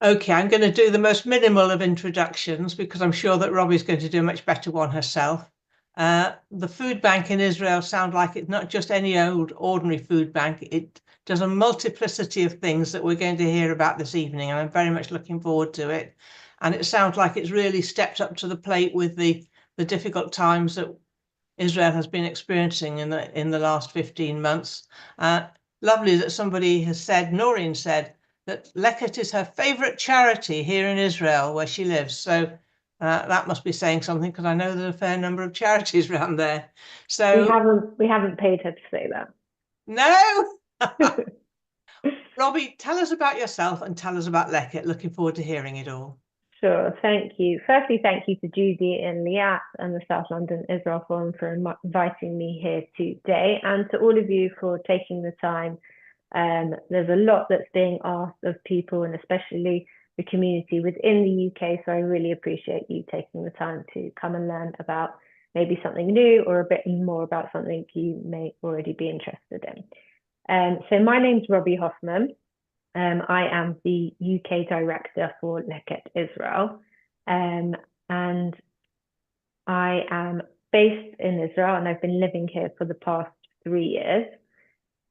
Okay, I'm going to do the most minimal of introductions because I'm sure that Robbie's going to do a much better one herself. The food bank in Israel sounds like it's not just any old ordinary food bank. It does a multiplicity of things that we're going to hear about this evening, and I'm very much looking forward to it. And it sounds like it's really stepped up to the plate with the difficult times that Israel has been experiencing in the last 15 months. Lovely that somebody has said, Noreen said, that Leket is her favourite charity here in Israel where she lives. So that must be saying something because I know there's a fair number of charities around there. We So haven't paid her to say no, that. Robbie, tell us about yourself and tell us about Leket. Looking forward to hearing it all. Sure, thank you. Firstly, thank you to Judy in Liat and the South London Israel Forum for inviting me here today, and to all of you for taking the time. There's a lot that's being asked of people, and especially the community within the UK, so I really appreciate you taking the time to come and learn about maybe something new or a bit more about something you may already be interested in. So my name's Robby Hoffman. I am the UK director for Leket Israel, and I am based in Israel, and I've been living here for the past 3 years.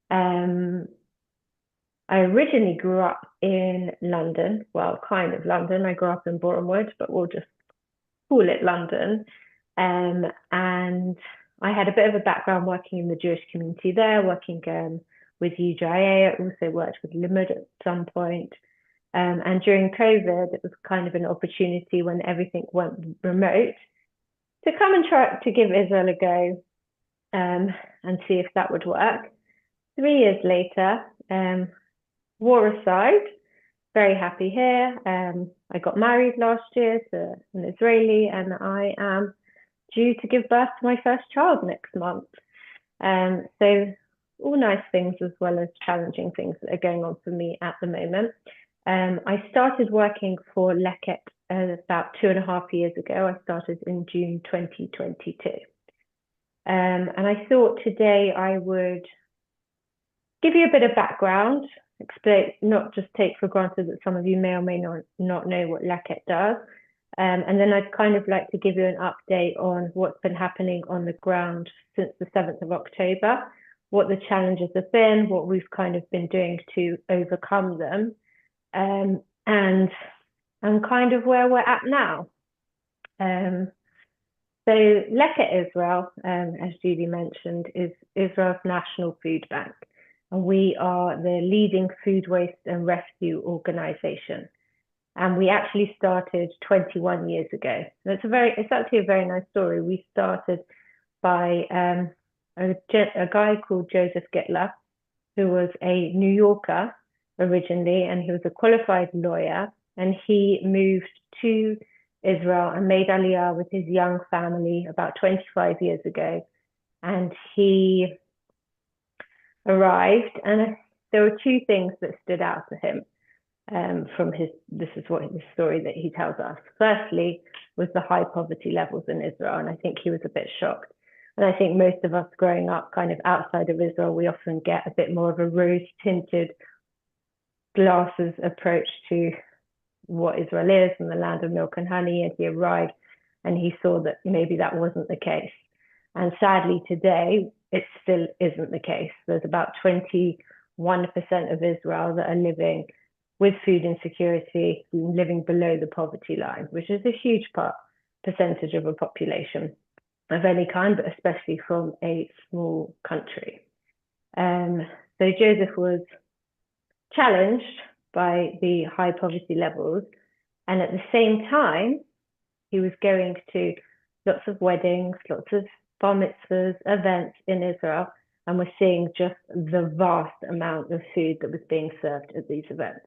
Um, I originally grew up in London, well, kind of London. I grew up in Bournemouth, but we'll just call it London. And I had a bit of a background working in the Jewish community there, working with UJA. I also worked with Limud at some point. And during COVID, it was kind of an opportunity when everything went remote to come and try to give Israel a go, and see if that would work. 3 years later, war aside, very happy here. I got married last year to an Israeli, and I am due to give birth to my first child next month. So all nice things as well as challenging things that are going on for me at the moment. I started working for Leket about 2.5 years ago. I started in June 2022. And I thought today I would give you a bit of background, explain, not just take for granted that some of you may or may not know what Leket does. And then I'd kind of like to give you an update on what's been happening on the ground since the 7th of October, what the challenges have been, what we've kind of been doing to overcome them, and kind of where we're at now. So Leket Israel, as Judy mentioned, is Israel's national food bank, and we are the leading food waste and rescue organization. And we actually started 21 years ago. And it's actually a very nice story. We started by a guy called Joseph Gittler, who was a New Yorker originally, and he was a qualified lawyer. And he moved to Israel and made Aliyah with his young family about 25 years ago. And he arrived, and there were two things that stood out to him. This is what the story that he tells us. Firstly, was the high poverty levels in Israel, and I think he was a bit shocked. And I think most of us growing up kind of outside of Israel, we often get a bit more of a rose-tinted glasses approach to what Israel is and the land of milk and honey. And he arrived and he saw that maybe that wasn't the case. And sadly, today, it still isn't the case. There's about 21% of Israel that are living with food insecurity, living below the poverty line, which is a huge percentage of a population of any kind, but especially from a small country. So Joseph was challenged by the high poverty levels, and at the same time, he was going to lots of weddings, lots of bar mitzvahs, events in Israel, and was seeing just the vast amount of food that was being served at these events.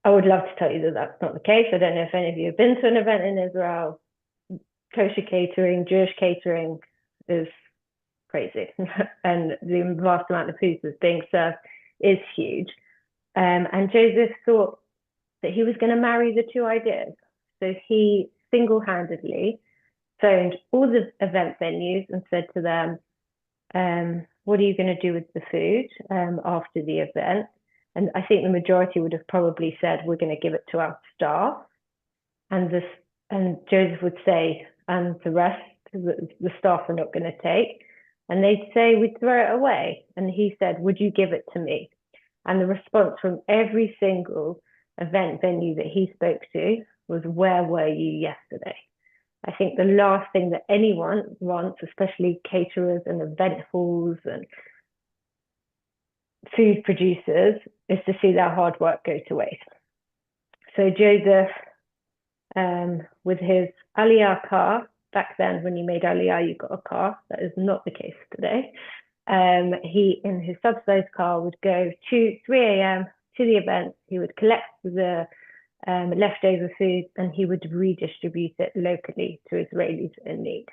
I would love to tell you that that's not the case. I don't know if any of you have been to an event in Israel. Kosher catering, Jewish catering is crazy. And the vast amount of food that's being served is huge. And Joseph thought that he was going to marry the two ideas. So he single-handedly phoned all the event venues and said to them, what are you going to do with the food after the event? And I think the majority would have probably said, we're going to give it to our staff. And Joseph would say, and the rest, the staff are not going to take. And they'd say, we'd throw it away. And he said, would you give it to me? And the response from every single event venue that he spoke to was, where were you yesterday? I think the last thing that anyone wants, especially caterers and event halls and food producers, is to see their hard work go to waste. So Joseph, with his Aliyah car, back then when you made Aliyah, you got a car. That is not the case today. He, in his subsidized car, would go to 3 a.m. to the event. He would collect the leftover food and he would redistribute it locally to Israelis in need.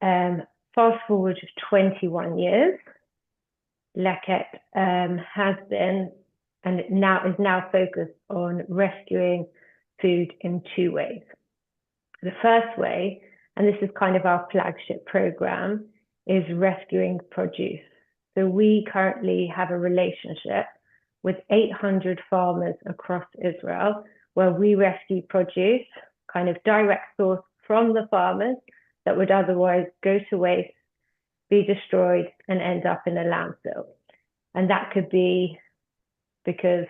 Fast forward 21 years, Leket has been and is now focused on rescuing food in 2 ways. The first way, and this is kind of our flagship program, is rescuing produce. So we currently have a relationship with 800 farmers across Israel where we rescue produce, kind of direct source from the farmers that would otherwise go to waste, be destroyed, and end up in a landfill. And that could be because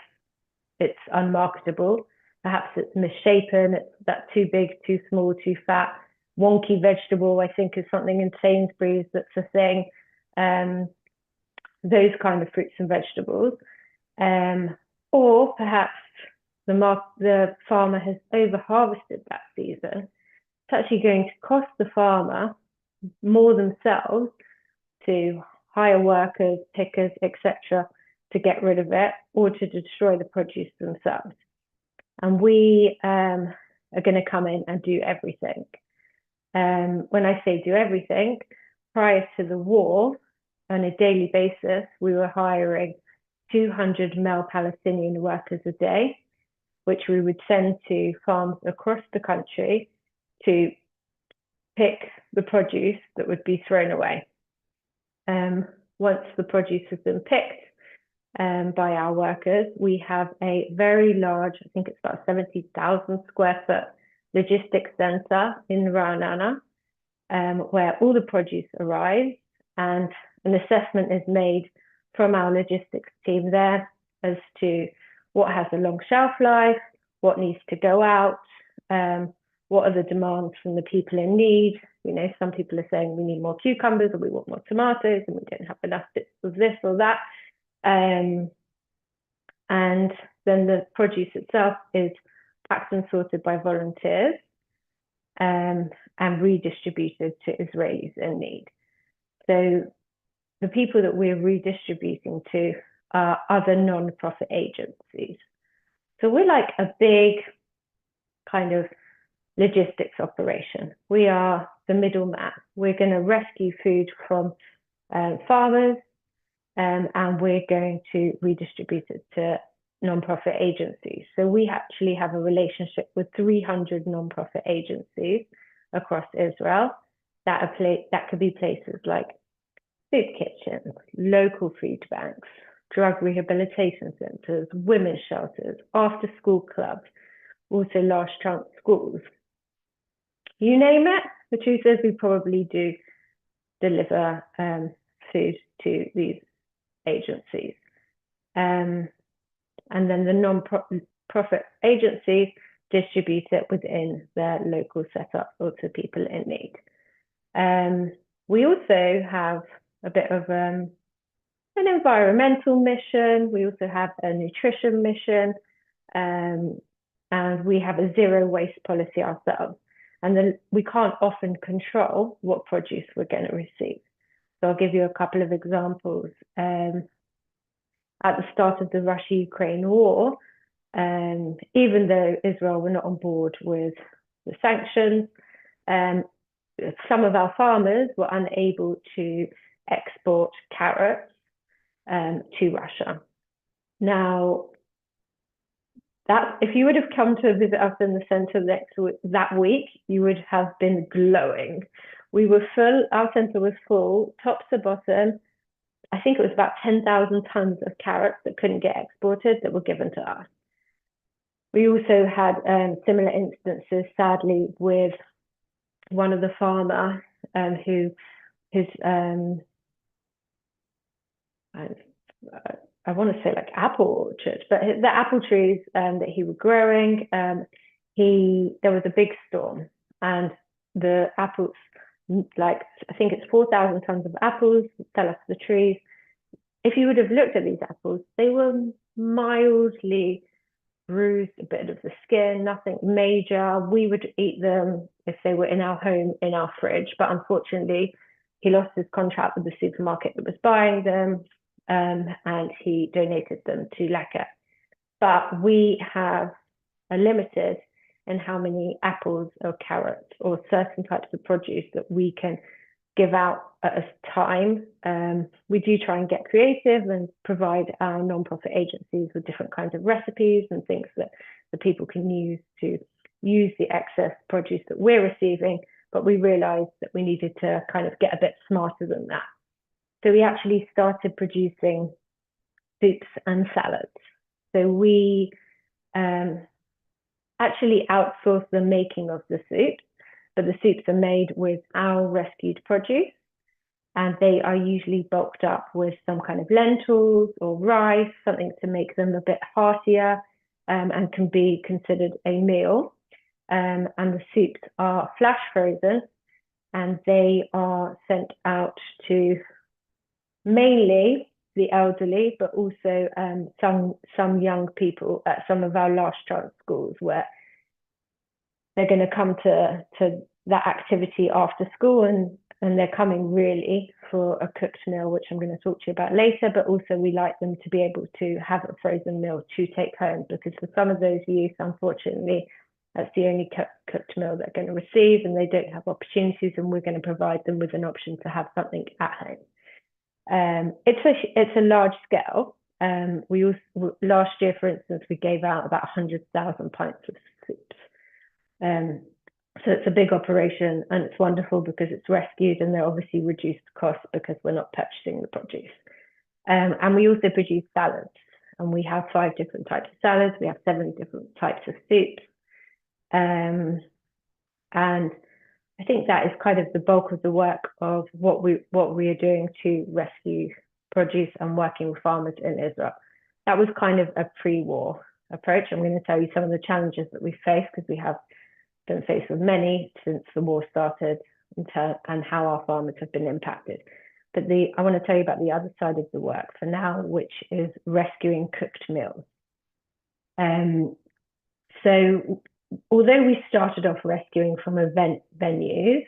it's unmarketable. Perhaps it's misshapen, it's that too big, too small, too fat, wonky vegetable, I think is something in Sainsbury's that's a thing. Those kind of fruits and vegetables. Or perhaps the farmer has over-harvested that season. It's actually going to cost the farmer more themselves to hire workers, pickers, etc., to get rid of it or to destroy the produce themselves. And we are going to come in and do everything. When I say do everything, prior to the war, on a daily basis, we were hiring 200 male Palestinian workers a day, which we would send to farms across the country to pick the produce that would be thrown away. Once the produce has been picked by our workers, we have a very large, I think it's about 70,000 square foot logistics center in Ra'anana, where all the produce arrives and an assessment is made from our logistics team there as to what has a long shelf life, what needs to go out, what are the demands from the people in need. You know, some people are saying we need more cucumbers or we want more tomatoes and we don't have enough bits of this or that. And then the produce itself is packed and sorted by volunteers and redistributed to Israelis in need. So the people that we're redistributing to are other non-profit agencies. So we're like a big kind of logistics operation. We are the middleman. We're going to rescue food from farmers and we're going to redistribute it to non-profit agencies. So we actually have a relationship with 300 non-profit agencies across Israel. That could be places like food kitchens, local food banks, drug rehabilitation centres, women's shelters, after-school clubs, also large chunk schools. You name it, the truth is we probably do deliver food to these agencies. And then the non-profit agencies distribute it within their local setup or to people in need. We also have a bit of an environmental mission. We also have a nutrition mission, and we have a zero waste policy ourselves. And then we can't often control what produce we're going to receive. So I'll give you a couple of examples. At the start of the Russia-Ukraine war, even though Israel were not on board with the sanctions, some of our farmers were unable to export carrots to Russia. Now, if you would have come to visit us in the center that week, you would have been glowing. We were full, our center was full, top to bottom, I think it was about 10,000 tons of carrots that couldn't get exported that were given to us. We also had similar instances, sadly, with one of the farmer who his I want to say like apple orchard, but the apple trees that he was growing, there was a big storm, and the apples, like I think it's 4,000 tons of apples fell off the trees. If you would have looked at these apples, they were mildly bruised, a bit of the skin, nothing major. We would eat them if they were in our home, in our fridge, but unfortunately, he lost his contract with the supermarket that was buying them, and he donated them to Leket. But we have a limited in how many apples or carrots or certain types of produce that we can give out at a time. We do try and get creative and provide our non-profit agencies with different kinds of recipes and things that the people can use to use the excess produce that we're receiving, but we realized that we needed to kind of get a bit smarter than that. So we actually started producing soups and salads. So we actually outsource the making of the soups, but the soups are made with our rescued produce, and they are usually bulked up with some kind of lentils or rice, something to make them a bit heartier, and can be considered a meal. And the soups are flash frozen, and they are sent out to mainly the elderly, but also some young people at some of our last chance schools, where they're going to come to that activity after school, and they're coming really for a cooked meal, which I'm going to talk to you about later. But also we like them to be able to have a frozen meal to take home, because for some of those youth, unfortunately, that's the only cooked meal they're going to receive, and they don't have opportunities, and we're going to provide them with an option to have something at home. It's a large scale. We also, last year, for instance, we gave out about 100,000 pints of soups. So it's a big operation, and it's wonderful because it's rescued, and they're obviously reduced costs because we're not purchasing the produce. And we also produce salads, and we have 5 different types of salads. We have 7 different types of soups. And I think that is kind of the bulk of the work of what we are doing to rescue produce and working with farmers in Israel. That was kind of a pre-war approach. I'm going to tell you some of the challenges that we face, because we have been faced with many since the war started, and how our farmers have been impacted. But I want to tell you about the other side of the work for now, which is rescuing cooked meals. So although we started off rescuing from event venues,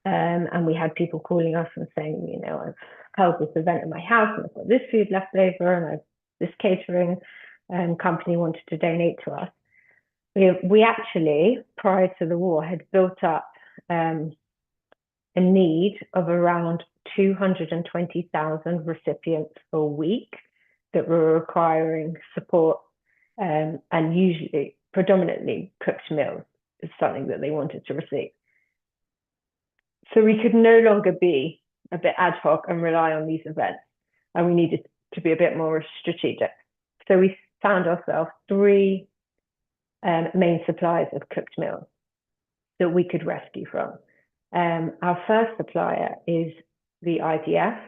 and we had people calling us and saying, you know, I've held this event at my house and I've got this food left over, and this catering company wanted to donate to us. We actually, prior to the war, had built up a need of around 220,000 recipients a week that were requiring support, and usually predominantly cooked meals is something that they wanted to receive. So we could no longer be a bit ad hoc and rely on these events, and we needed to be a bit more strategic. So we found ourselves 3 main suppliers of cooked meals that we could rescue from. Our first supplier is the IDF.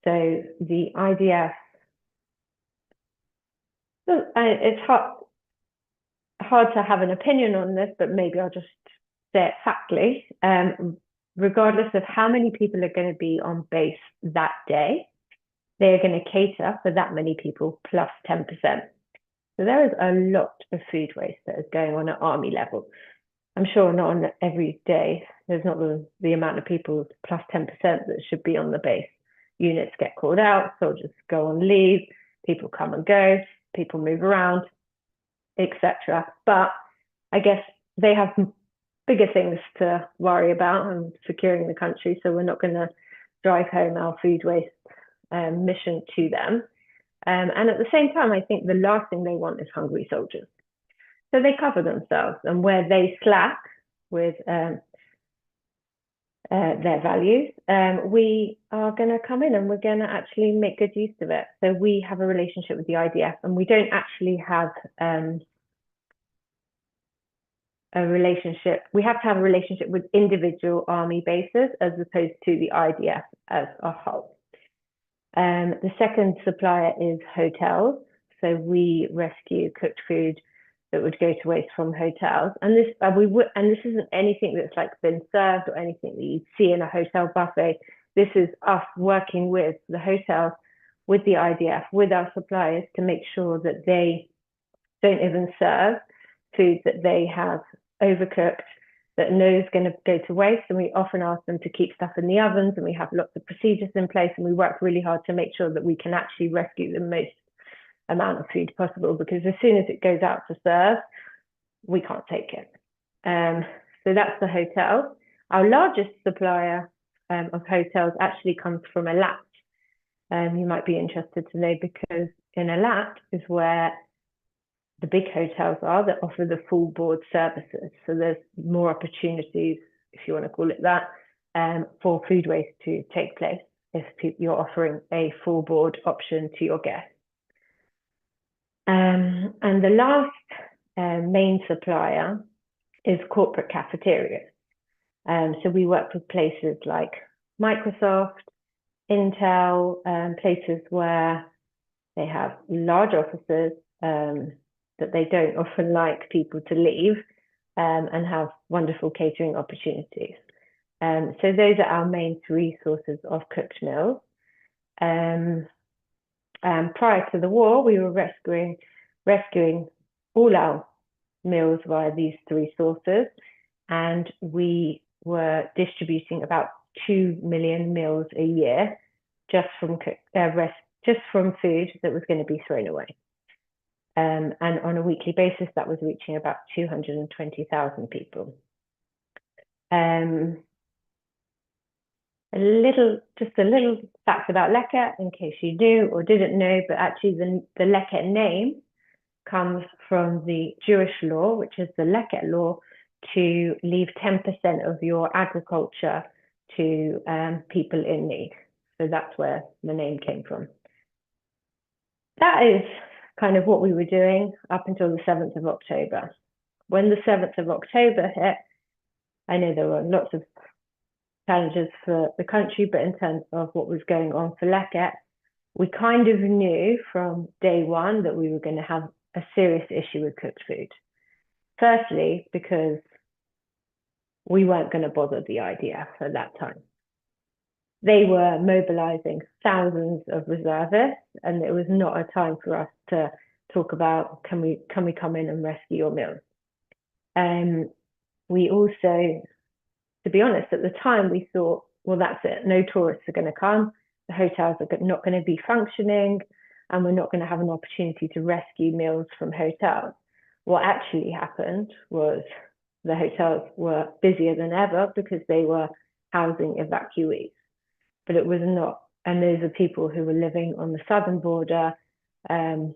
So the IDF, it's hard to have an opinion on this, but maybe I'll just say it factly. Regardless of how many people are going to be on base that day, they're going to cater for that many people plus 10%. So there is a lot of food waste that is going on at army level. I'm sure not on every day. There's not the amount of people plus 10% that should be on the base. Units get called out, soldiers go on leave, people come and go, people move around, etc. But I guess they have bigger things to worry about and securing the country, so we're not going to drive home our food waste mission to them. And at the same time, I think the last thing they want is hungry soldiers. So they cover themselves, and where they slack with their values, we are going to come in and we're going to actually make good use of it. So we have a relationship with the IDF, and we don't actually have a relationship. We have to have a relationship with individual army bases as opposed to the IDF as a whole. The second supplier is hotels. So we rescue cooked food that would go to waste from hotels, and this isn't anything that's like been served or anything that you see in a hotel buffet. This is us working with the hotels, with the IDF, with our suppliers to make sure that they don't even serve food that they have overcooked, that know is going to go to waste. And we often ask them to keep stuff in the ovens, and we have lots of procedures in place, and we work really hard to make sure that we can actually rescue the most amount of food possible, because as soon as it goes out to serve, we can't take it. So that's the hotel. Our largest supplier of hotels actually comes from Elat. You might be interested to know, because in Elat is where the big hotels are that offer the full board services. So there's more opportunities, if you want to call it that, for food waste to take place if you're offering a full board option to your guests. And the last main supplier is corporate cafeterias. So we work with places like Microsoft, Intel, places where they have large offices that they don't often like people to leave, and have wonderful catering opportunities. So those are our main three sources of cooked meals. Prior to the war, we were rescuing all our meals via these three sources, and we were distributing about 2 million meals a year just from food that was going to be thrown away. And on a weekly basis, that was reaching about 220,000 people. Just a little fact about Leket, in case you knew or didn't know, but actually the Leket name comes from the Jewish law, which is the Leket law, to leave 10% of your agriculture to people in need. So that's where the name came from. That is kind of what we were doing up until the 7th of October. When the 7th of October hit, I know there were lots of challenges for the country, but in terms of what was going on for Leket, we kind of knew from day one that we were going to have a serious issue with cooked food. Firstly, because we weren't going to bother the IDF at that time. They were mobilizing thousands of reservists, and it was not a time for us to talk about, can we come in and rescue your meals? We also, to be honest, at the time we thought, well, that's it, no tourists are going to come, the hotels are not going to be functioning, and we're not going to have an opportunity to rescue meals from hotels. What actually happened was the hotels were busier than ever because they were housing evacuees. But it was not, and those are people who were living on the southern border, on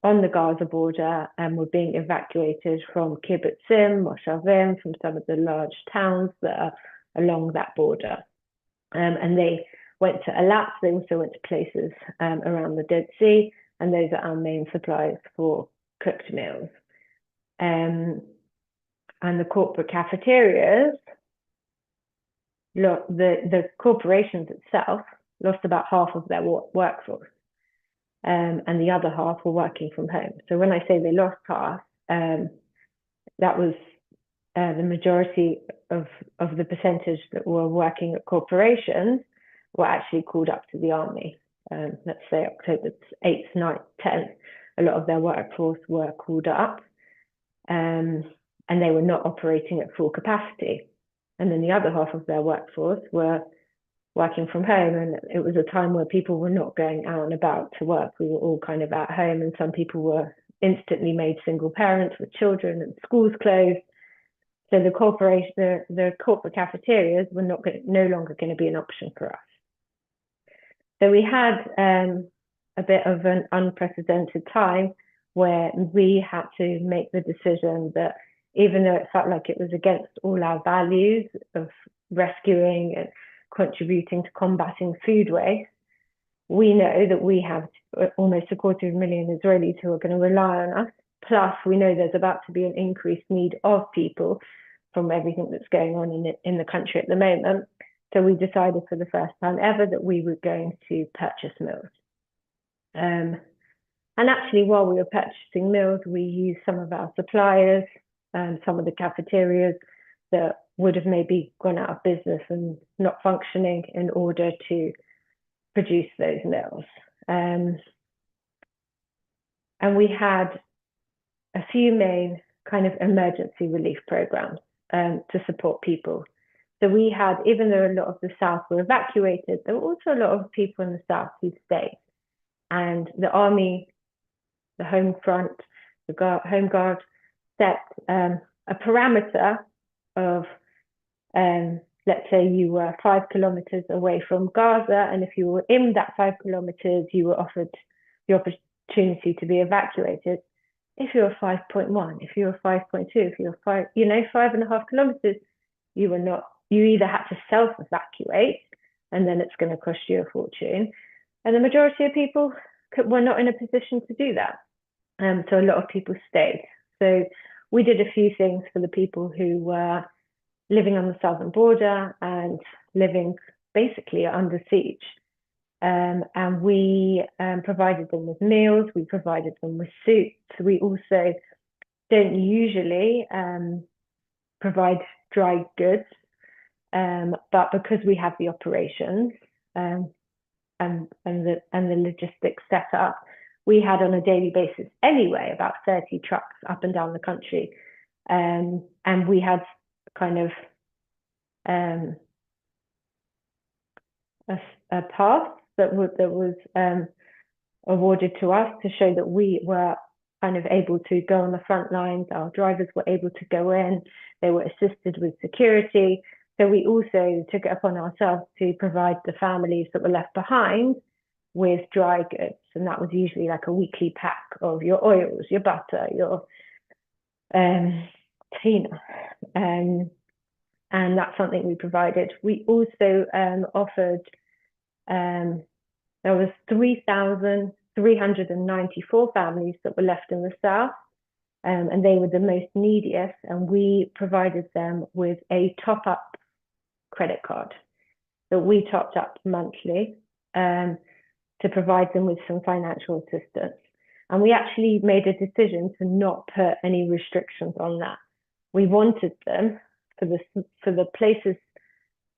the Gaza border, and were being evacuated from kibbutzim, moshavim, from some of the large towns that are along that border. And they went to Elat, they also went to places around the Dead Sea, and those are our main supplies for cooked meals. And the corporate cafeterias, the corporations itself lost about half of their workforce, and the other half were working from home. So when I say they lost half, that was the majority of the percentage that were working at corporations were actually called up to the army. Let's say October 8th, 9th, 10th, a lot of their workforce were called up, and they were not operating at full capacity. And then the other half of their workforce were working from home, and it was a time where people were not going out and about to work. We were all kind of at home, and some people were instantly made single parents with children and schools closed. So the corporate cafeterias were no longer going to be an option for us. So we had a bit of an unprecedented time where we had to make the decision that even though it felt like it was against all our values of rescuing and contributing to combating food waste, we know that we have almost 250,000 Israelis who are going to rely on us. Plus, we know there's about to be an increased need of people from everything that's going on in the country at the moment. So we decided for the first time ever that we were going to purchase meals. And actually, while we were purchasing meals, we used some of our suppliers, some of the cafeterias that would have maybe gone out of business and not functioning in order to produce those meals. And we had a few main kind of emergency relief programs to support people. So we had, even though a lot of the South were evacuated, there were also a lot of people in the South who stayed. And the army, the home front, the home guard set a parameter of, let's say you were 5 kilometers away from Gaza, and if you were in that 5 kilometers, you were offered the opportunity to be evacuated. If you were 5.1, if you were 5.2, if you were 5.5 kilometers, you were not, you either had to self-evacuate, and then it's going to cost you a fortune. And the majority of people were not in a position to do that. So a lot of people stayed. So we did a few things for the people who were living on the southern border and living basically under siege. And we provided them with meals, we provided them with suits. We also don't usually provide dry goods, but because we have the operations and the logistics set up, we had on a daily basis anyway about 30 trucks up and down the country, and we had kind of a path that was awarded to us to show that we were kind of able to go on the front lines. Our drivers were able to go in, they were assisted with security. So we also took it upon ourselves to provide the families that were left behind with dry goods. And that was usually like a weekly pack of your oils, your butter, your tina. And that's something we provided. We also offered, there was 3,394 families that were left in the South, and they were the most neediest, and we provided them with a top-up credit card that we topped up monthly to provide them with some financial assistance. And we actually made a decision to not put any restrictions on that. We wanted them for the places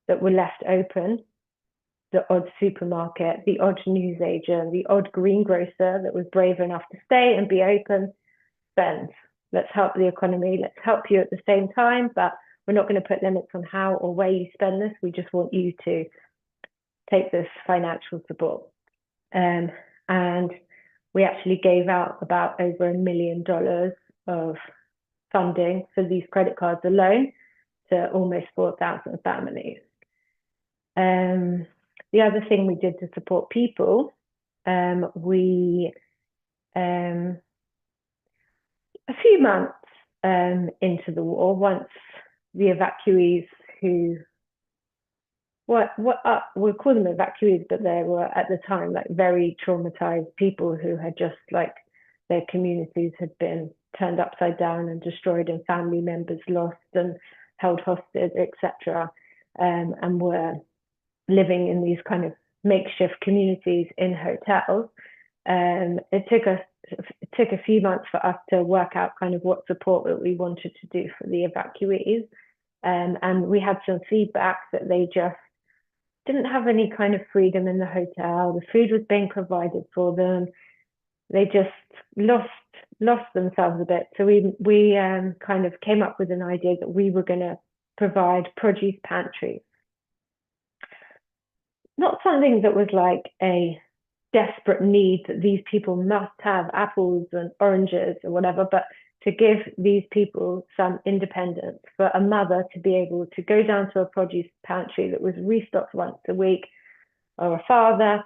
that were left open, the odd supermarket, the odd newsagent, the odd greengrocer that was brave enough to stay and be open, spend. Let's help the economy, let's help you at the same time, but we're not going to put limits on how or where you spend this. We just want you to take this financial support. And we actually gave out about over $1 million of funding for these credit cards alone to almost 4,000 families. The other thing we did to support people, we a few months into the war, once the evacuees who, we'll call them evacuees, but they were at the time like very traumatized people who had just like their communities had been turned upside down and destroyed and family members lost and held hostage, etc., and were living in these kind of makeshift communities in hotels. It took a few months for us to work out kind of what support that we wanted to do for the evacuees. And we had some feedback that they just didn't have any kind of freedom in the hotel. The food was being provided for them. They just lost themselves a bit. So we kind of came up with an idea that we were going to provide produce pantries. Not something that was like a desperate need that these people must have apples and oranges or whatever, but to give these people some independence, for a mother to be able to go down to a produce pantry that was restocked once a week, or a father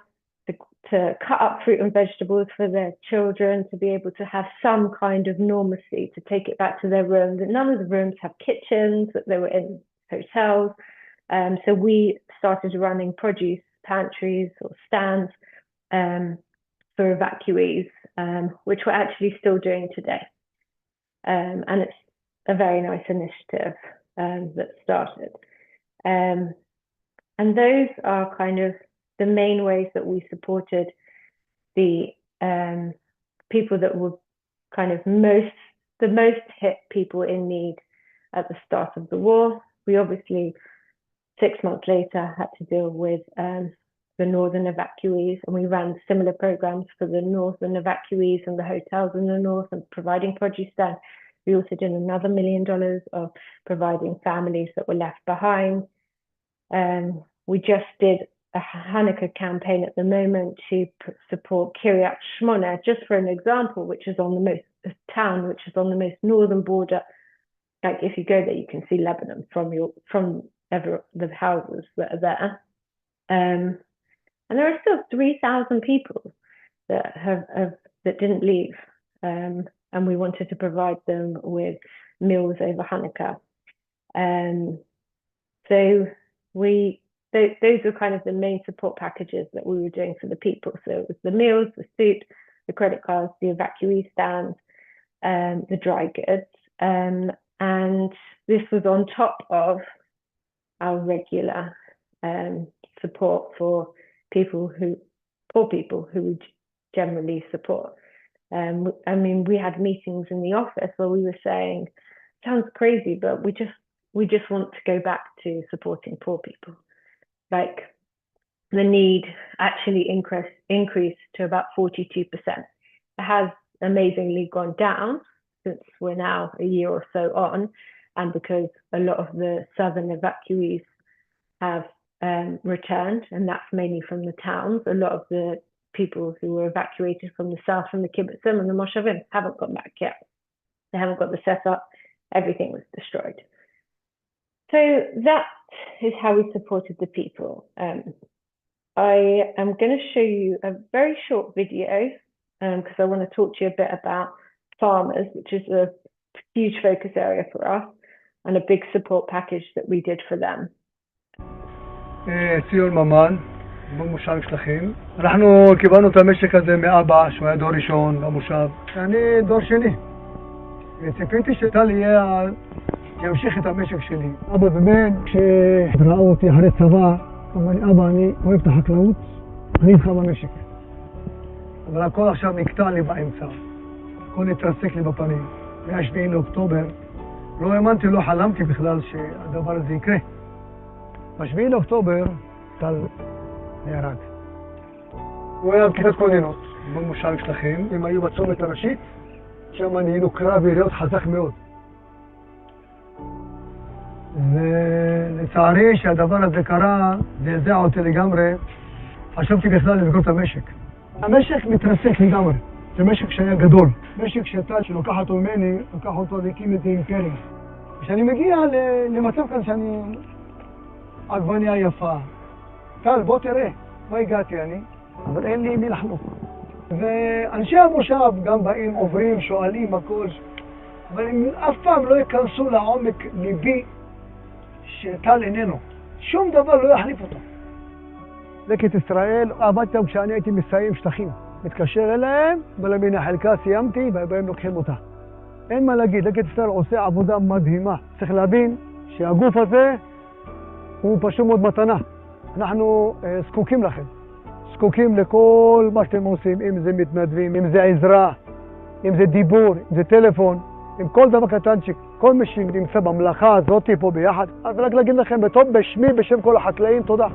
to cut up fruit and vegetables for their children, to be able to have some kind of normalcy, to take it back to their rooms. And none of the rooms have kitchens, that they were in hotels. So we started running produce pantries or stands for evacuees, which we're actually still doing today. And it's a very nice initiative that started. And those are kind of the main ways that we supported the people that were kind of the most hit people in need at the start of the war. We obviously 6 months later had to deal with the northern evacuees, and we ran similar programs for the northern evacuees and the hotels in the north and providing produce stands. We also did another $1 million of providing families that were left behind. We just did a Hanukkah campaign at the moment to support Kiryat Shmona, just for an example, which is on the most northern border. Like if you go there, you can see Lebanon from the houses that are there. And there are still 3,000 people that didn't leave, and we wanted to provide them with meals over Hanukkah. So those are kind of the main support packages that we were doing for the people. So it was the meals, the soup, the credit cards, the evacuee stands, the dry goods, and this was on top of our regular support for poor people who we generally support. I mean, we had meetings in the office where we were saying, sounds crazy, but we just want to go back to supporting poor people. Like the need actually increased to about 42%. It has amazingly gone down since we're now a year or so on, and because a lot of the southern evacuees have returned, and that's mainly from the towns. A lot of the people who were evacuated from the south, from the kibbutzim and the moshavim, haven't gone back yet. They haven't got the setup. Everything was destroyed. So that is how we supported the people. I am going to show you a very short video because I want to talk to you a bit about farmers, which is a huge focus area for us, and a big support package that we did for them. ציון ממן, במושב שלכם. אנחנו קיבלנו את המשק הזה מאבא, שהוא היה דור ראשון במושב. אני דור שני. וציפיתי שטל ימשיך את המשק שלי. אבא ובן, כשראו אותי אחרי צבא, אמר לי, אבא, אני אוהב את החקלאות, אני איתך במשק. אבל הכל עכשיו נקטע לי באמצע. הכל התרסק לי בפנים. מה-7 לאוקטובר, לא האמנתי, לא חלמתי בכלל שהדבר הזה יקרה. ב-7 לאוקטובר, טל נהרג. הוא היה בכיתת כוננות במושב שלכם, הם היו בצומת הראשית, שם נהיינו קרב יריות חזק מאוד. ולצערי שהדבר הזה קרה, זעזע אותי לגמרי, חשבתי בכלל לסגור את המשק. המשק מתרסק לגמרי, זה משק שהיה גדול. משק שטל שלוקח אותו ממני, לוקח אותו להקים את אימפריה. כשאני מגיע למצב כאן שאני עגבניה יפה, טל בוא תראה, מה הגעתי אני? אבל אין לי מי לחלוק. ואנשי המושב גם באים, עוברים, שואלים הכל, אבל הם אף פעם לא יכנסו לעומק ליבי שטל איננו. שום דבר לא יחליף אותו. לקט ישראל, עבדתי כשאני הייתי מסיים שטחים. מתקשר אליהם, ולמן החלקה סיימתי, ובהם לוקחים אותה. אין מה להגיד, לקט ישראל עושה עבודה מדהימה. צריך להבין שהגוף הזה הוא פשוט מאוד מתנה. אנחנו זקוקים לכם. זקוקים לכל מה שאתם עושים, אם זה מתנדבים, אם זה עזרה, אם זה דיבור, אם זה טלפון, עם כל דבר קטנצ'יק, כל מי שנמצא במלאכה הזאת פה ביחד. אז רק להגיד לכם בטוב בשמי, בשם כל החקלאים, תודה.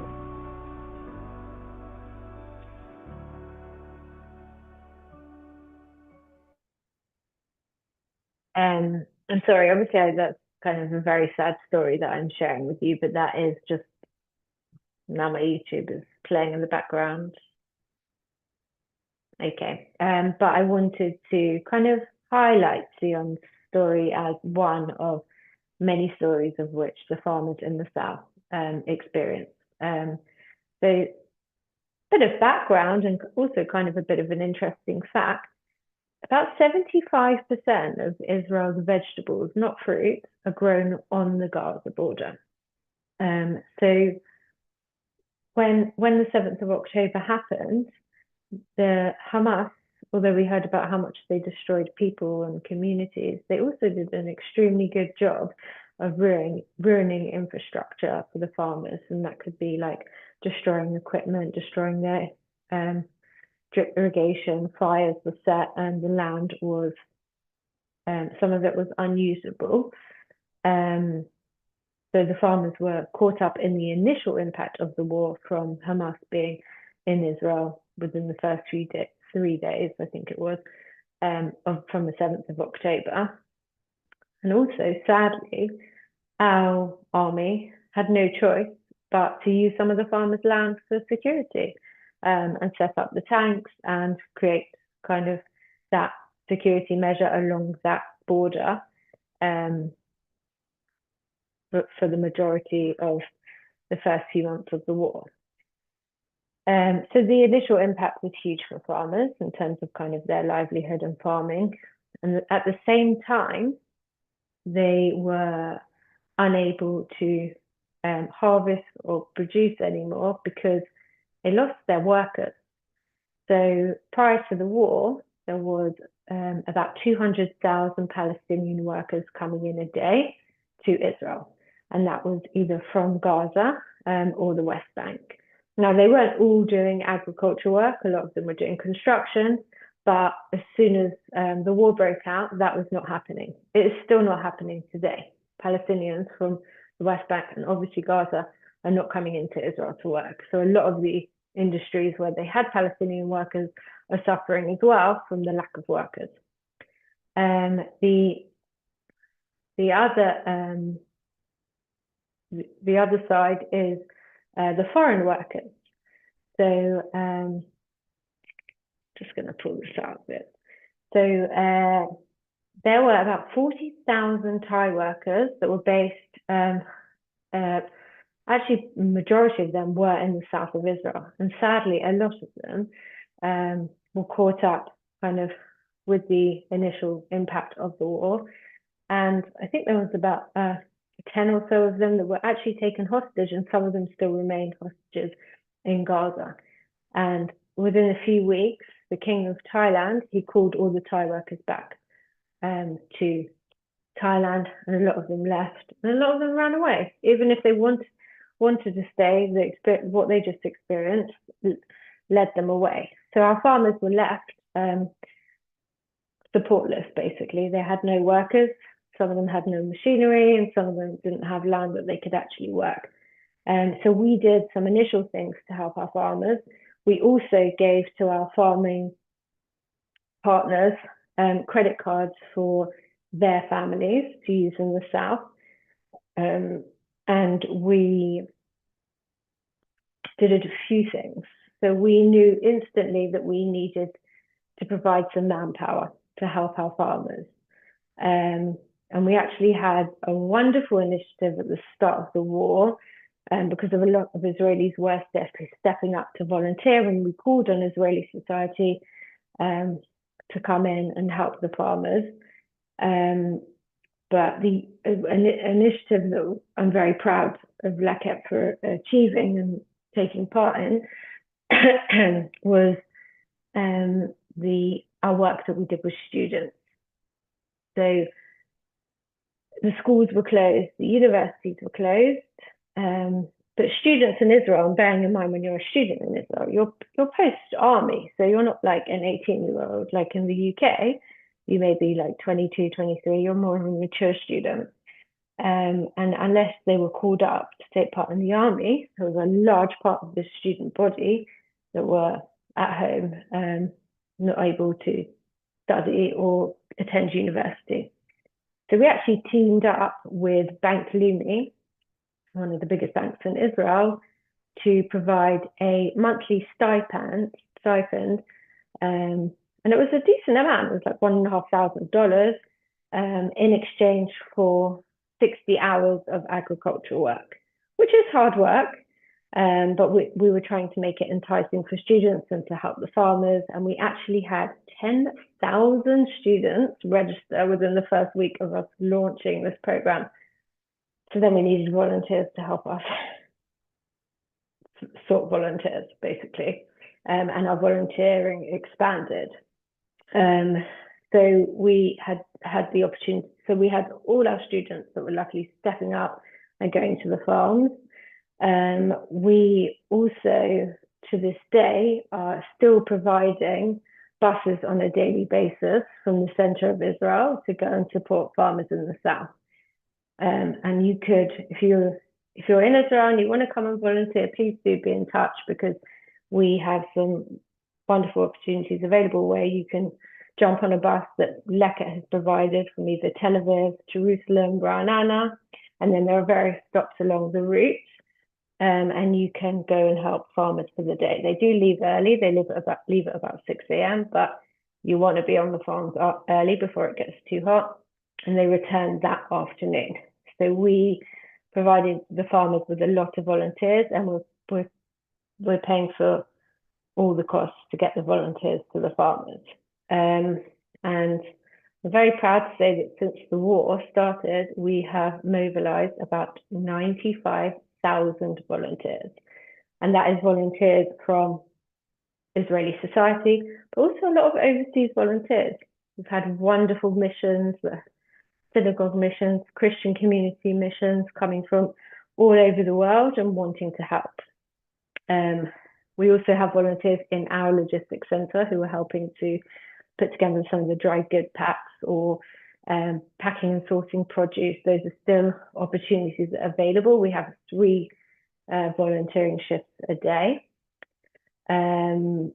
I'm sorry, obviously that's kind of a very sad story that I'm sharing with you, but that is just, now my YouTube is playing in the background. Okay, but I wanted to kind of highlight Sion's story as one of many stories of which the farmers in the South experience. So a bit of background and also kind of a bit of an interesting fact. About 75% of Israel's vegetables, not fruit, are grown on the Gaza border. So when the 7th of October happened, the Hamas, although we heard about how much they destroyed people and communities, they also did an extremely good job of ruining infrastructure for the farmers. And that could be like destroying equipment, destroying their drip irrigation, fires were set, and the land was, some of it was unusable. So the farmers were caught up in the initial impact of the war from Hamas being in Israel within the first 3 days, I think it was, from the 7th of October. And also, sadly, our army had no choice but to use some of the farmers' land for security, and set up the tanks and create kind of that security measure along that border, for the majority of the first few months of the war. So the initial impact was huge for farmers in terms of kind of their livelihood and farming. And at the same time, they were unable to harvest or produce anymore because they lost their workers. So prior to the war, there was about 200,000 Palestinian workers coming in a day to Israel. And that was either from Gaza or the West Bank. Now, they weren't all doing agriculture work. A lot of them were doing construction. But as soon as the war broke out, that was not happening. It is still not happening today. Palestinians from the West Bank and obviously Gaza are not coming into Israel to work. So a lot of the industries where they had Palestinian workers are suffering as well from the lack of workers. The other side is the foreign workers. So just going to pull this out a bit. So there were about 40,000 Thai workers that were based, actually the majority of them were in the south of Israel. And sadly, a lot of them were caught up kind of with the initial impact of the war. And I think there was about 10 or so of them that were actually taken hostage, and some of them still remained hostages in Gaza. And within a few weeks, the King of Thailand, he called all the Thai workers back to Thailand, and a lot of them left, and a lot of them ran away. Even if they wanted to stay, what they just experienced led them away. So our farmers were left supportless, basically. They had no workers. Some of them had no machinery, and some of them didn't have land that they could actually work. And so we did some initial things to help our farmers. We also gave to our farming partners credit cards for their families to use in the south. And we did a few things. So we knew instantly that we needed to provide some manpower to help our farmers. And we actually had a wonderful initiative at the start of the war, because of a lot of Israelis were stepping up to volunteer, and we called on Israeli society to come in and help the farmers. But the initiative that I'm very proud of Leket for achieving and taking part in was our work that we did with students. So the schools were closed, the universities were closed, but students in Israel, and bearing in mind when you're a student in Israel, you're post-army, so you're not like an 18-year-old like in the UK. You may be like 22, 23, you're more of a mature student. And unless they were called up to take part in the army, there was a large part of the student body that were at home, not able to study or attend university. So we actually teamed up with Bank Leumi, one of the biggest banks in Israel, to provide a monthly stipend, and it was a decent amount. It was like $1,500 in exchange for 60 hours of agricultural work, which is hard work, but we were trying to make it enticing for students and to help the farmers. And we actually had 10,000 students register within the first week of us launching this program. So then we needed volunteers to help us sort volunteers, basically, and our volunteering expanded. So we had the opportunity. So we had all our students that were luckily stepping up and going to the farms. We also, to this day, are still providing buses on a daily basis from the center of Israel to go and support farmers in the south. And you could, if you're in Israel and you want to come and volunteer, please do be in touch, because we have some wonderful opportunities available where you can jump on a bus that Leket has provided from either Tel Aviv, Jerusalem, Ra'anana, and then there are various stops along the route. And you can go and help farmers for the day. They do leave early. They leave at about 6 a.m., but you want to be on the farms early before it gets too hot, and they return that afternoon. So we provided the farmers with a lot of volunteers, and we're paying for all the costs to get the volunteers to the farmers. And we're very proud to say that since the war started, we have mobilized about 95,000 volunteers. And that is volunteers from Israeli society, but also a lot of overseas volunteers. We've had wonderful missions, synagogue missions, Christian community missions coming from all over the world and wanting to help. We also have volunteers in our logistics center who are helping to put together some of the dry goods packs or packing and sorting produce. Those are still opportunities that are available. We have 3 volunteering shifts a day. And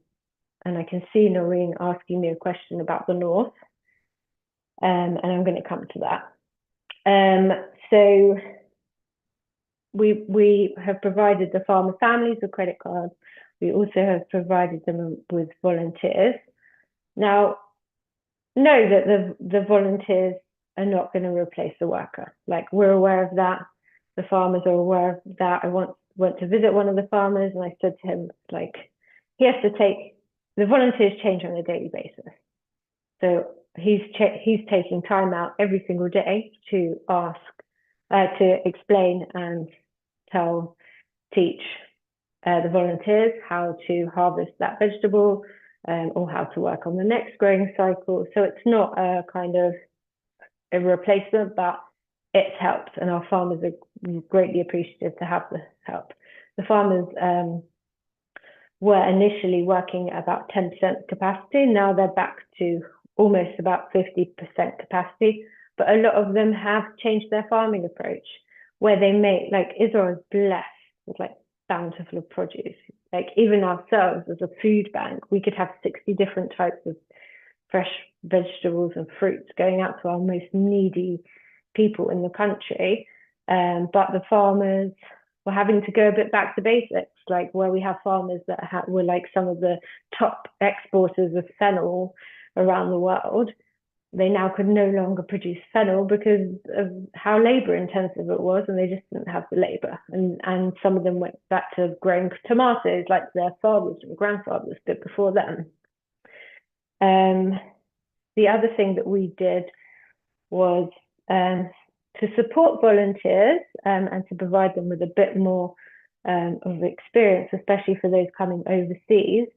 I can see Noreen asking me a question about the North, and I'm going to come to that. So we have provided the farmer families with credit cards. We also have provided them with volunteers. Now, know that the volunteers are not going to replace the worker. Like, we're aware of that. The farmers are aware of that. I went to visit one of the farmers, and I said to him, like, he has to take, the volunteers change on a daily basis. So he's taking time out every single day to ask, to explain and teach the volunteers how to harvest that vegetable, or how to work on the next growing cycle. So it's not a kind of a replacement, but it's helped, and our farmers are greatly appreciative to have the help. The farmers were initially working at about 10% capacity. Now they're back to almost about 50% capacity, but a lot of them have changed their farming approach, where they make, like, Israel is blessed with like bountiful of produce. Like, even ourselves as a food bank, we could have 60 different types of fresh vegetables and fruits going out to our most needy people in the country. But the farmers were having to go a bit back to basics, like where we have farmers that were like some of the top exporters of fennel around the world. They now could no longer produce fennel because of how labor intensive it was, and they just didn't have the labor. And some of them went back to growing tomatoes like their fathers and grandfathers did before them. The other thing that we did was to support volunteers and to provide them with a bit more of experience, especially for those coming overseas.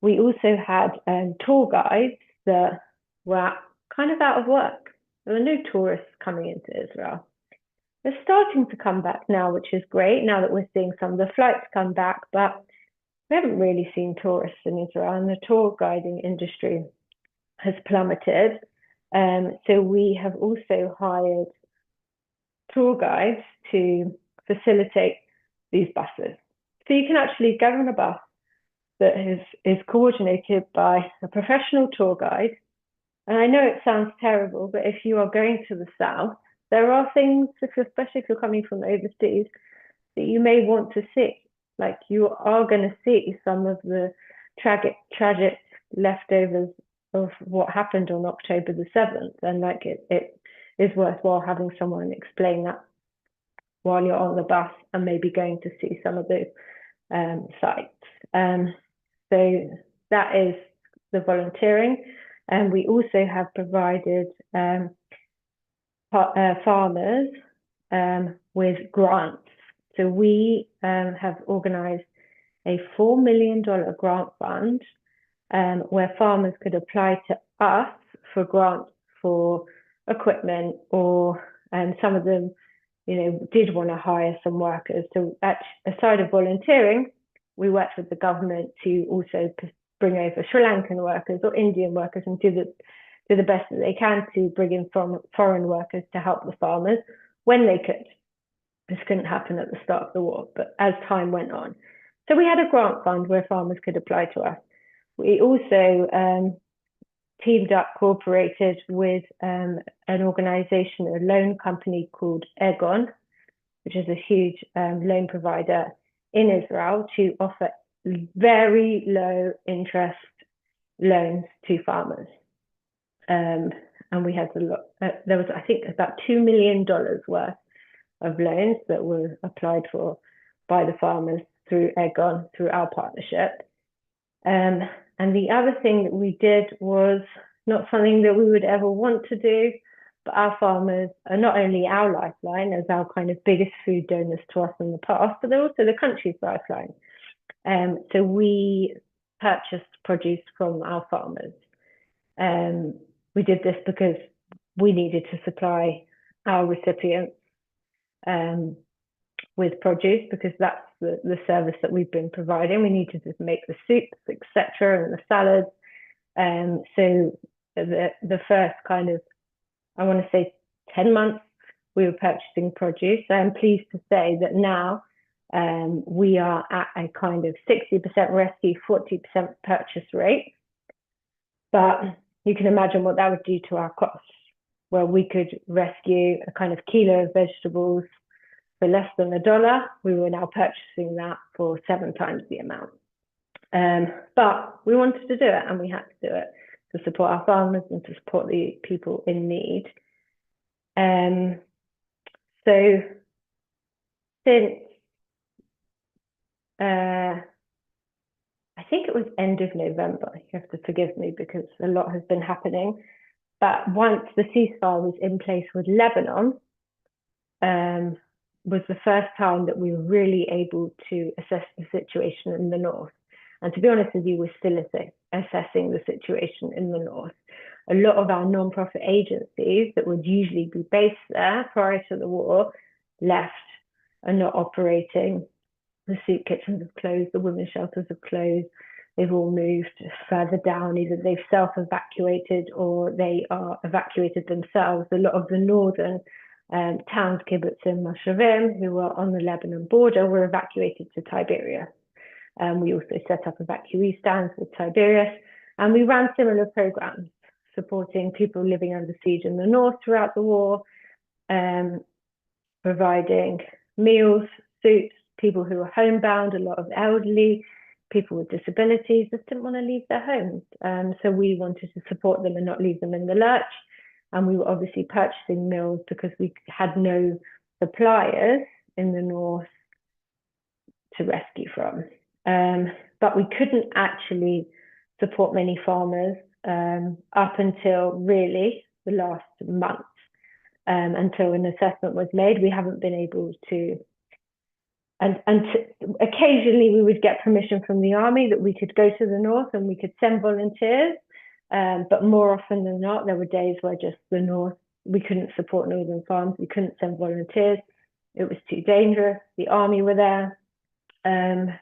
We also had tour guides that were kind of out of work. There were no tourists coming into Israel. They're starting to come back now, which is great, now that we're seeing some of the flights come back, but we haven't really seen tourists in Israel, and the tour guiding industry has plummeted. So we have also hired tour guides to facilitate these buses. So you can actually go on a bus that is coordinated by a professional tour guide. And I know it sounds terrible, but if you are going to the south, there are things, especially if you're coming from overseas, that you may want to see. Like, you are going to see some of the tragic leftovers of what happened on October the 7th. And like, it is worthwhile having someone explain that while you're on the bus and maybe going to see some of those sites. So that is the volunteering. And we also have provided farmers with grants. So we have organised a $4 million grant fund where farmers could apply to us for grants for equipment, or some of them, did want to hire some workers. So aside of volunteering, we worked with the government to also bring over Sri Lankan workers or Indian workers and do the best that they can to bring in foreign workers to help the farmers when they could. This couldn't happen at the start of the war, but as time went on. So we had a grant fund where farmers could apply to us. We also teamed up, cooperated with an organisation, a loan company called Egon, which is a huge loan provider in Israel, to offer very low interest loans to farmers. And we had there was, I think, about $2 million worth of loans that were applied for by the farmers through Egon, through our partnership. And the other thing that we did was not something that we would ever want to do, but our farmers are not only our lifeline as our kind of biggest food donors to us in the past, but they're also the country's lifeline. So we purchased produce from our farmers. We did this because we needed to supply our recipients with produce, because that's the service that we've been providing. We needed to make the soups, etc., and the salads. So the first kind of, I want to say 10 months, we were purchasing produce. I'm pleased to say that now we are at a kind of 60% rescue, 40% purchase rate. But you can imagine what that would do to our costs, where we could rescue a kind of kilo of vegetables for less than $1. We were now purchasing that for 7 times the amount. But we wanted to do it, and we had to do it to support our farmers and to support the people in need. So since I think it was end of November, you have to forgive me because a lot has been happening, but once the ceasefire was in place with Lebanon, was the first time that we were really able to assess the situation in the north. And to be honest with you, we're still assessing the situation in the north. A lot of our non-profit agencies that would usually be based there prior to the war left, are not operating. The soup kitchens have closed, the women's shelters have closed. They've all moved further down. Either they've self-evacuated or they are evacuated themselves. A lot of the northern towns, kibbutzim, moshavim, who were on the Lebanon border, were evacuated to Tiberias. We also set up evacuee stands with Tiberias, and we ran similar programs supporting people living under siege in the north throughout the war, providing meals, soups, people who were homebound, a lot of elderly, people with disabilities just didn't want to leave their homes. So we wanted to support them and not leave them in the lurch. And we were obviously purchasing meals because we had no suppliers in the north to rescue from. But we couldn't actually support many farmers up until really the last month. Until an assessment was made, we haven't been able to. And occasionally we would get permission from the army that we could go to the north and we could send volunteers. But more often than not, there were days where just the north, we couldn't support northern farms. We couldn't send volunteers. It was too dangerous. The army were there. And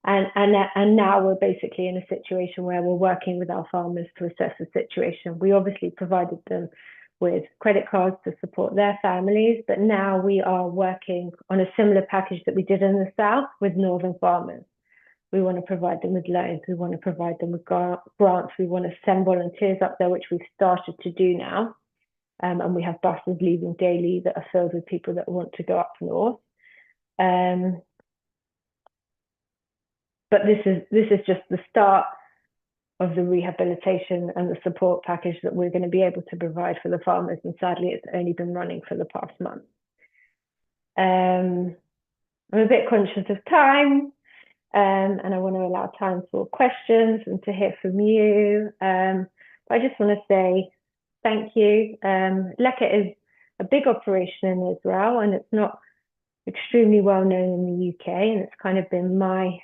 now we're basically in a situation where we're working with our farmers to assess the situation. We obviously provided them with credit cards to support their families, but now we are working on a similar package that we did in the south with northern farmers. We want to provide them with loans. We want to provide them with grants. We want to send volunteers up there, which we've started to do now. And we have buses leaving daily that are filled with people that want to go up north. But this is just the start of the rehabilitation and the support package that we're going to be able to provide for the farmers. And sadly, it's only been running for the past month. I'm a bit conscious of time, and I want to allow time for questions and to hear from you. I just want to say thank you. Leket is a big operation in Israel, and it's not extremely well known in the UK, and it's kind of been my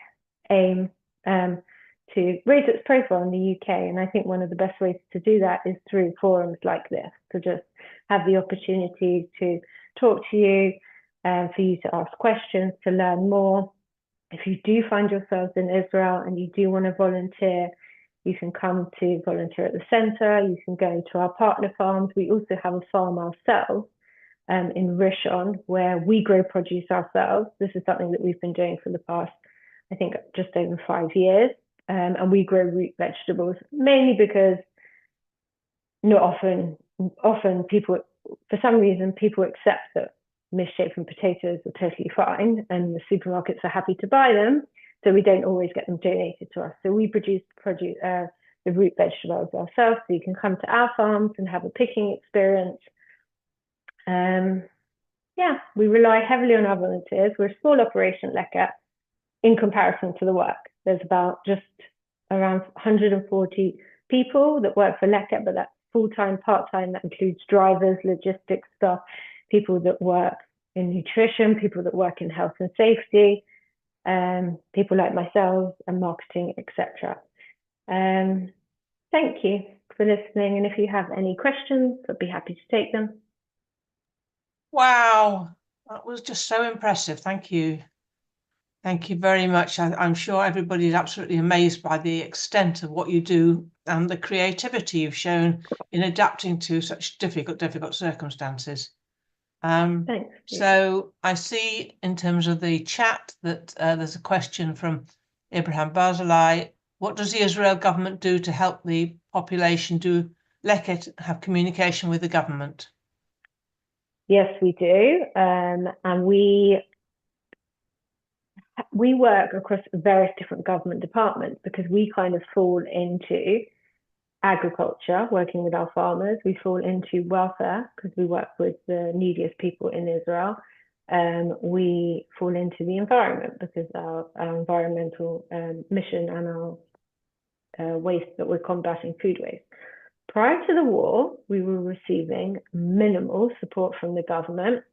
aim to raise its profile in the UK. And I think one of the best ways to do that is through forums like this, to just have the opportunity to talk to you, for you to ask questions, to learn more. If you do find yourselves in Israel and you do want to volunteer, you can come to volunteer at the centre, you can go to our partner farms. We also have a farm ourselves in Rishon, where we grow produce ourselves. This is something that we've been doing for the past, I think, just over 5 years. And we grow root vegetables, mainly because not often people, for some reason, people accept that misshapen potatoes are totally fine and the supermarkets are happy to buy them. So we don't always get them donated to us. So we produce the root vegetables ourselves. So you can come to our farms and have a picking experience. Yeah, we rely heavily on our volunteers. We're a small operation, Leket, in comparison to the work. There's about just around 140 people that work for Leket, but that's full-time, part-time. That includes drivers, logistics staff, people that work in nutrition, people that work in health and safety, people like myself, and marketing, etc. Thank you for listening, and if you have any questions, I'd be happy to take them. Wow, that was just so impressive. Thank you. Thank you very much. I'm sure everybody is absolutely amazed by the extent of what you do and the creativity you've shown in adapting to such difficult circumstances. Thanks. So I see in terms of the chat that there's a question from Ibrahim Barzilai. What does the Israel government do to help the population? Do Leket have communication with the government? Yes, we do. And we work across various different government departments because we kind of fall into agriculture, working with our farmers. We fall into welfare because we work with the neediest people in Israel. We fall into the environment because our environmental mission and our waste that we're combating, food waste. Prior to the war, we were receiving minimal support from the government.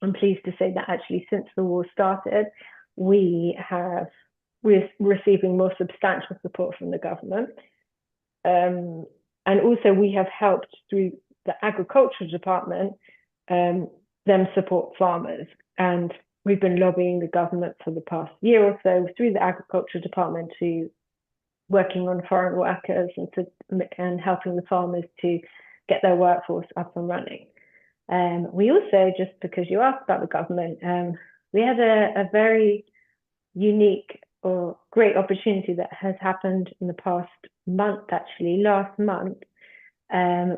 I'm pleased to say that actually since the war started, we're receiving more substantial support from the government. And also we have helped through the agricultural department, them support farmers. And we've been lobbying the government for the past year or so through the agricultural department to working on foreign workers and helping the farmers to get their workforce up and running. We also, just because you asked about the government, we had a very unique or great opportunity that has happened in the past month, actually. Last month,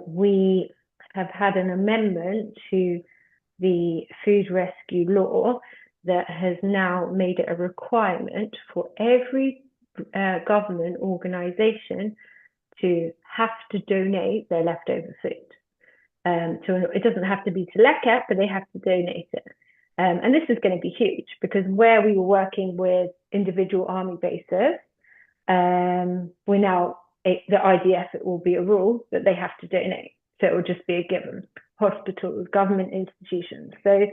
we have had an amendment to the food rescue law that has now made it a requirement for every government organization to have to donate their leftover food. So it doesn't have to be to Leket, but they have to donate it. And this is going to be huge because where we were working with individual army bases, we're now, the IDF, it will be a rule that they have to donate. So it will just be a given. Hospitals, government institutions. So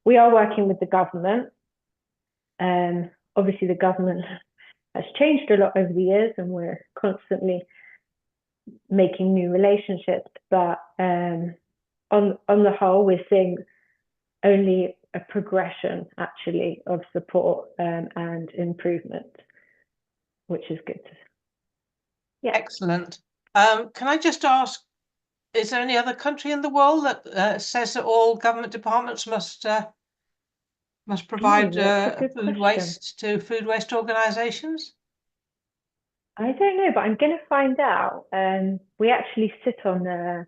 we are working with the government. Obviously, the government has changed a lot over the years and we're constantly making new relationships. But on the whole, we're seeing only a progression, actually, of support and improvement, which is good. Yeah. Excellent. Can I just ask, is there any other country in the world that says that all government departments must provide food waste to food waste organisations? I don't know, but I'm going to find out. We actually sit on a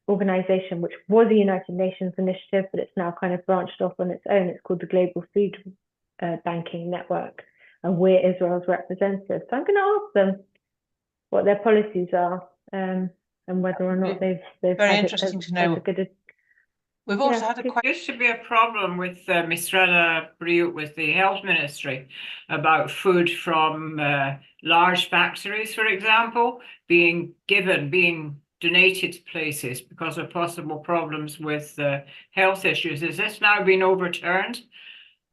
organisation which was a United Nations initiative, but it's now kind of branched off on its own. It's called the Global Food Banking Network, and we're Israel's representative. So I'm going to ask them what their policies are and whether or not they've very interesting to know. We've also had a question. There used to be a problem with Misreda Briut, with the health ministry, about food from large factories, for example, being donated places because of possible problems with health issues. Is this now been overturned?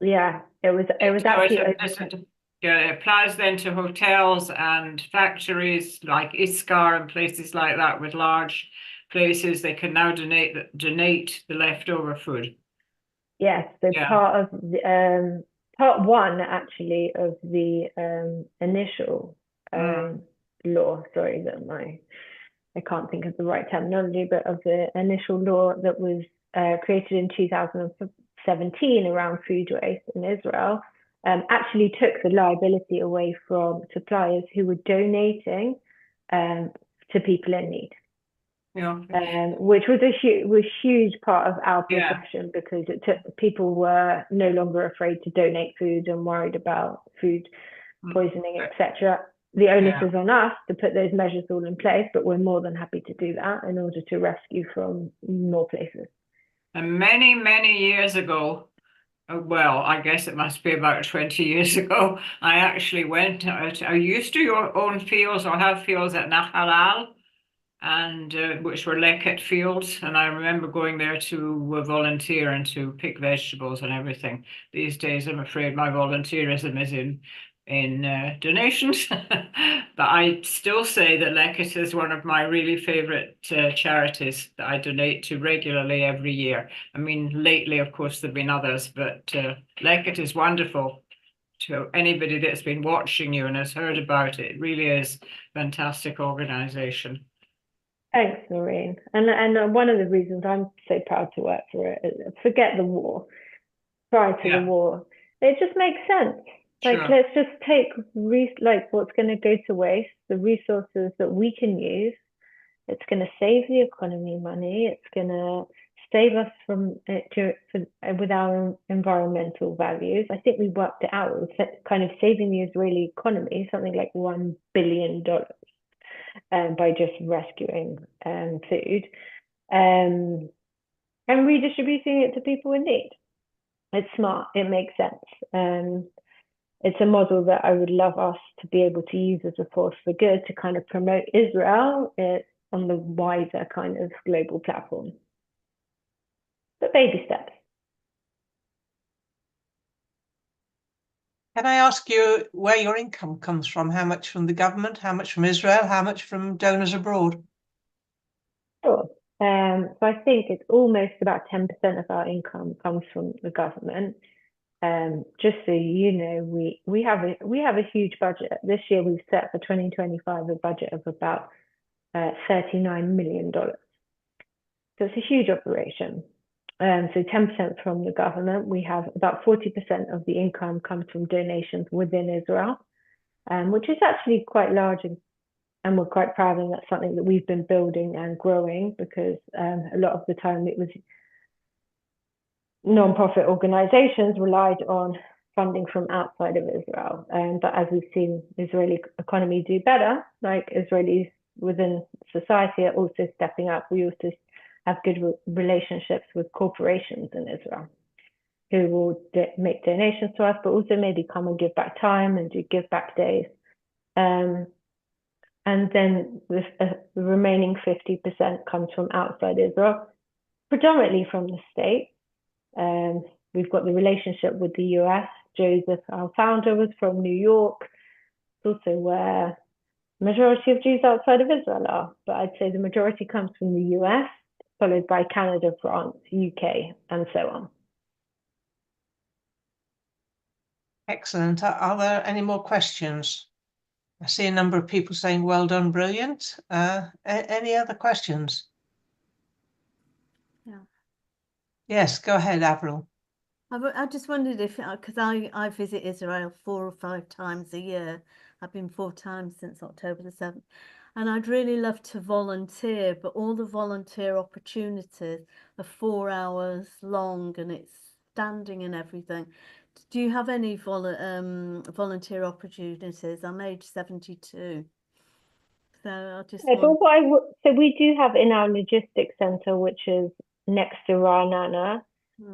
Yeah, it was actually overturned. Yeah, it applies then to hotels and factories like Iskar and places like that with large places. They can now donate the leftover food. Yes, so Yeah. part one actually of the initial law, sorry that I can't think of the right terminology, but of the initial law that was created in 2017 around food waste in Israel, actually took the liability away from suppliers who were donating to people in need. Yeah. Which was a huge part of our profession, because it took, people were no longer afraid to donate food and worried about food poisoning, etc. The onus is on us to put those measures all in place, but we're more than happy to do that in order to rescue from more places. And many, many years ago, well, I guess it must be about 20 years ago, I actually went out. I used to own fields or have fields at Nahalal, and which were Leket fields, and I remember going there to volunteer and to pick vegetables and everything. These days, I'm afraid my volunteerism is in donations, but I still say that Leket is one of my really favorite charities that I donate to regularly every year. I mean, lately, of course, there've been others, but Leket is wonderful. To anybody that's been watching you and has heard about it, it really is a fantastic organization. Thanks, Maureen. And one of the reasons I'm so proud to work for it is, forget the war, prior to the war, it just makes sense. Like, let's just take what's going to go to waste, the resources that we can use. It's going to save the economy money. It's going to save us from with our environmental values. I think we worked it out. It was kind of saving the Israeli economy something like $1 billion. By just rescuing food and redistributing it to people in need. It's smart, it makes sense. It's a model that I would love us to be able to use as a force for good to kind of promote Israel on the wider kind of global platform. But baby steps. Can I ask you where your income comes from? How much from the government? How much from Israel? How much from donors abroad? Sure. So I think it's almost about 10% of our income comes from the government. Just so you know, we have a huge budget. This year we've set for 2025 a budget of about $39 million. So it's a huge operation. So 10% from the government. We have about 40% of the income comes from donations within Israel, which is actually quite large, and we're quite proud, and that's something that we've been building and growing, because a lot of the time it was non-profit organizations relied on funding from outside of Israel. But as we've seen Israeli economy do better, like Israelis within society are also stepping up. We also have good relationships with corporations in Israel who will make donations to us, but also maybe come and give back time and do give back days. And then the remaining 50% comes from outside Israel, predominantly from the States. We've got the relationship with the US. Joseph, our founder, was from New York. It's also where the majority of Jews outside of Israel are, but I'd say the majority comes from the US, followed by Canada, France, UK, and so on. Excellent. Are there any more questions? I see a number of people saying, well done, brilliant. Any other questions? Yeah. Yes, go ahead, Avril. I just wondered if, because I visit Israel 4 or 5 times a year. I've been 4 times since October the 7th. And I'd really love to volunteer, but all the volunteer opportunities are 4 hours long and it's standing and everything. Do you have any volunteer opportunities? I'm age 72. So I just so we do have in our logistics center, which is next to Ra'anana,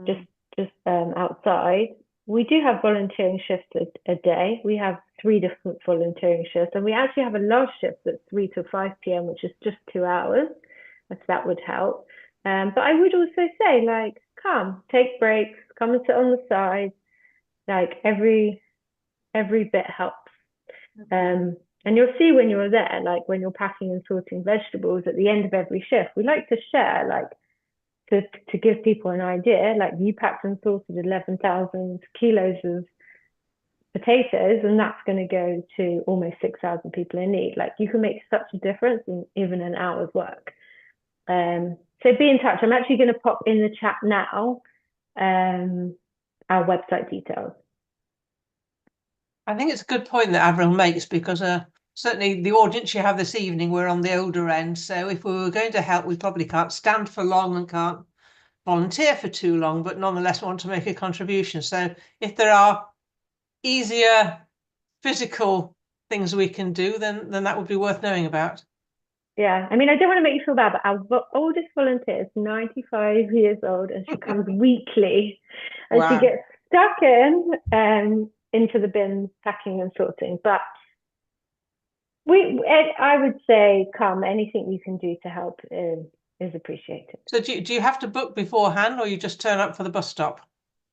just outside. we do have volunteering shifts a day. We have 3 different volunteering shifts, and we actually have a large shift that's 3 to 5 p.m., which is just 2 hours, if that would help. But I would also say, like, come, take breaks, come and sit on the side. Like every bit helps. And you'll see when you're there, like when you're packing and sorting vegetables at the end of every shift, we like to share, like, to give people an idea, like you packed and sorted 11,000 kilos of potatoes, and that's going to go to almost 6,000 people in need. Like, you can make such a difference in even an hour's work. So be in touch. I'm actually going to pop in the chat now our website details. I think it's a good point that Avril makes, because certainly the audience you have this evening, we're on the older end. So if we were going to help, we probably can't stand for long and can't volunteer for too long, but nonetheless want to make a contribution. So if there are easier physical things we can do, then that would be worth knowing about. Yeah, I mean, I don't want to make you feel bad, but our oldest volunteer is 95 years old, and she comes weekly, and Wow. she gets stuck into the bin packing and sorting. But I would say, come, anything you can do to help is appreciated. So do you have to book beforehand, or you just turn up for the bus stop?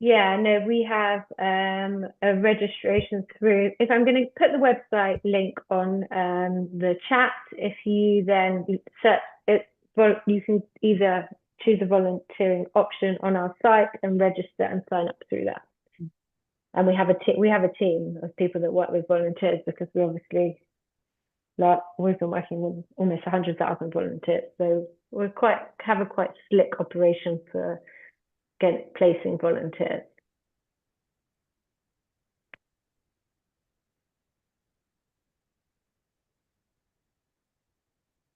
Yeah, no, we have a registration through. If I'm going to put the website link on the chat, if you then search it, you can either choose a volunteering option on our site and register and sign up through that. And we have a team of people that work with volunteers, because we obviously, like, we've been working with almost 100,000 volunteers, so we have a quite slick operation for placing volunteers.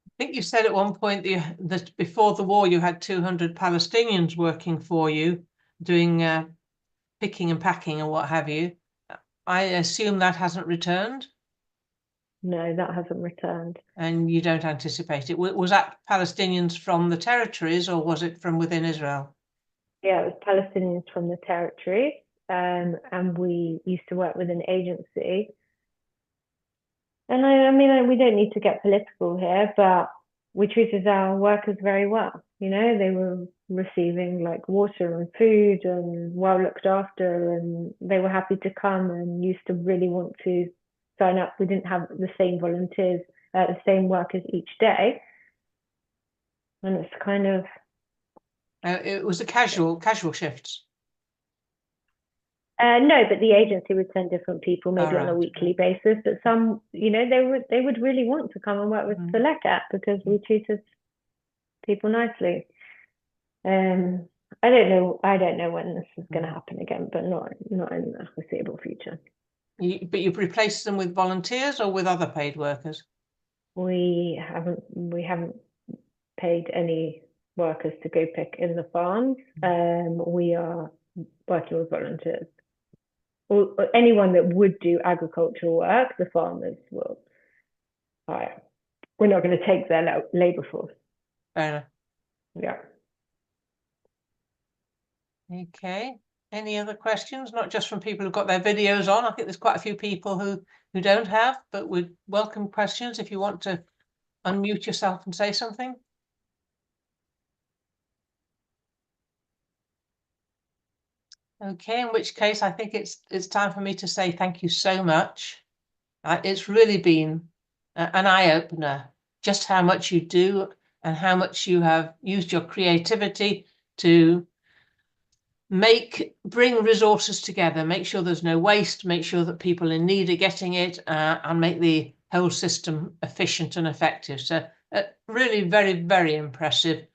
I think you said at one point that before the war you had 200 Palestinians working for you, doing picking and packing and what have you. I assume that hasn't returned? No, that hasn't returned. And you don't anticipate it? Was that Palestinians from the territories, or was it from within Israel? Yeah, it was Palestinians from the territory, and we used to work with an agency. And I mean, we don't need to get political here, but we treated our workers very well. You know, they were receiving like water and food and well looked after, and they were happy to come and used to really want to sign up. We didn't have the same volunteers, the same workers each day. And it's kind of... it was a casual shifts. No, but the agency would send different people, maybe on a weekly basis. But some, you know, they would really want to come and work with the Leket, because we treated people nicely. I don't know when this is going to happen again, but not in the foreseeable future. But you've replaced them with volunteers or with other paid workers? We haven't paid any workers to go pick in the farms. We are working with volunteers. Or anyone that would do agricultural work, the farmers will hire. We're not going to take their labour force. Fair enough. Yeah. Okay. Any other questions? Not just from people who've got their videos on. I think there's quite a few people who don't have, but we'd welcome questions if you want to unmute yourself and say something. Okay, in which case I think it's time for me to say thank you so much. It's really been an eye-opener, just how much you do and how much you have used your creativity to bring resources together, make sure there's no waste, make sure that people in need are getting it, and make the whole system efficient and effective. So really very, very impressive.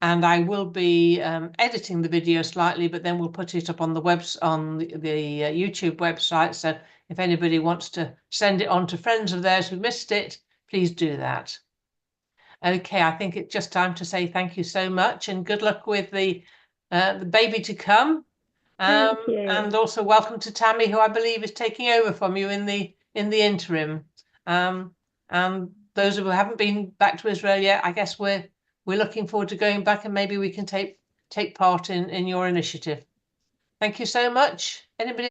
And I will be editing the video slightly, but then we'll put it up on the YouTube website. So if anybody wants to send it on to friends of theirs who missed it, please do that. Okay, I think it's just time to say thank you so much, and good luck with the baby to come. Thank you. And also welcome to Tammy, who I believe is taking over from you in the interim. And those who haven't been back to Israel yet, I guess we're looking forward to going back, and maybe we can take part in your initiative. Thank you so much. Anybody